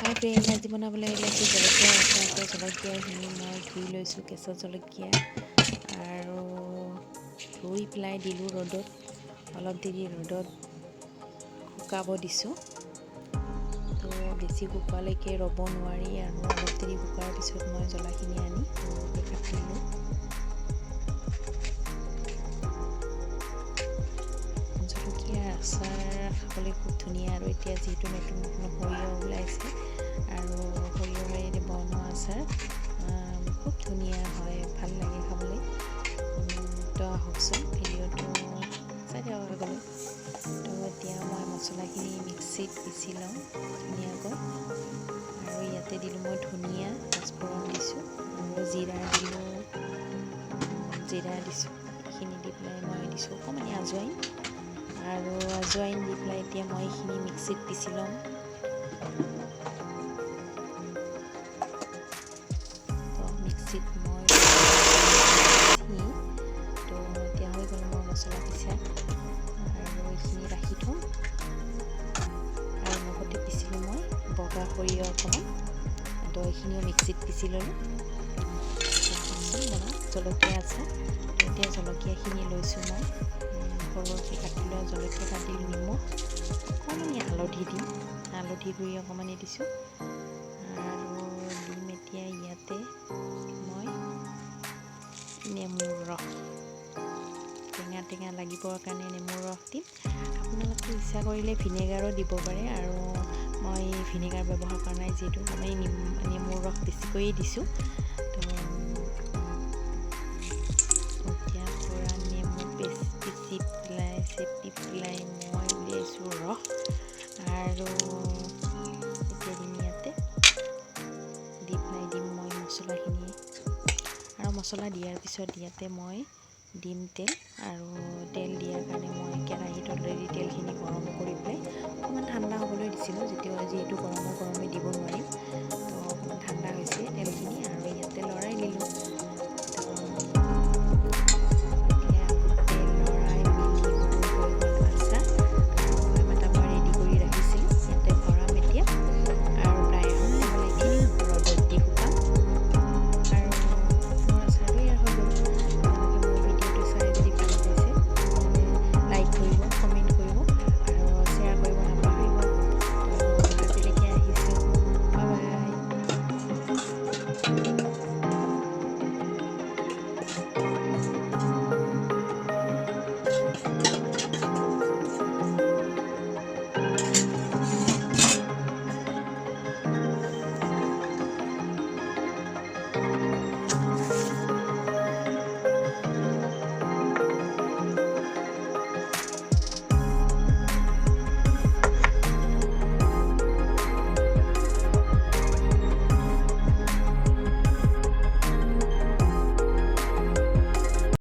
হাই friend, আজি বনাবলৈ ওলাইছোঁ জলকীয়া আচাৰ। জলকীয়াখিনি মই ধুই লৈছোঁ, কেঁচা জলকীয়া আৰু ধুই পেলাই দিলোঁ ৰ'দত, অলপ দেৰি ৰ'দত শুকাব দিছোঁ। তো বেছি শুকোৱালৈকে ৰ'ব নোৱাৰি আৰু অলপ দেৰি শুকোৱাৰ পিছত মই জ্বলাখিনি আনি সৰুকৈ কাটিলোঁ। জলকীয়াৰ আচাৰ খাবলৈ খুব ধুনীয়া আৰু এতিয়া যিহেতু নতুন নতুন সৰিয়হ ওলাইছে আৰু সৰিয়হেৰে বনোৱা আচাৰ খুব ধুনীয়া হয়, ভাল লাগে খাবলৈ। তো আহকচোন ভিডিঅ'টো চাই থাকক আগলৈ। তো এতিয়া মই মছলাখিনি মিক্সিত পিচি লওঁ ধুনীয়াকৈ আৰু ইয়াতে দিলোঁ মই ধনিয়া, পাঁচফোৰণ দিছোঁ আৰু জিৰা দিছোঁ। এইখিনি দি পেলাই মই দিছোঁ অকণমানি আজৱাইন দি পেলাই এতিয়া মই এইখিনি মিক্সিত পিচি ল'ম। তো মিক্সিত মই তো এতিয়া হৈ গ'ল মোৰ মছলা পিছা আৰু এইখিনি ৰাখি থ'ম। আৰু লগতে পিচিলোঁ মই বগা সৰিয়হ অকণমান, তো এইখিনিও মিক্সিত পিচি ল'লোঁ। জলকীয়া আছে, তো এতিয়া জলকীয়াখিনি লৈছোঁ মই সৰুকৈ কাটি লোৱা জলকীয়া, তাত দিলোঁ নিমখ, অকণমানি হালধি গুড়ি অকণমানি দিছোঁ আৰু দিম এতিয়া ইয়াতে মই নেমুৰ ৰস, টেঙা লাগিবৰ কাৰণে নেমুৰ ৰস দিম। আপোনালোকে ইচ্ছা কৰিলে ভিনেগাৰো দিব পাৰে আৰু মই ভিনেগাৰ ব্যৱহাৰ কৰা নাই, যিহেতু মই নেমুৰ ৰস বেছিকৈয়ে দিছোঁ। তো এতিয়া পূৰা নেমু চেপি পেলাই মই উলিয়াইছোঁ ৰস আৰু এতিয়া দিম ইয়াতে দি পেলাই দিম মই মছলাখিনি আৰু মছলা দিয়াৰ পিছত ইয়াতে মই দিম তেল আৰু তেল দিয়াৰ কাৰণে মই কেৰাহীত অলৰেডি তেলখিনি গৰম কৰি পেলাই অকণমান ঠাণ্ডা হ'বলৈ দিছিলোঁ। যিহেতু গৰম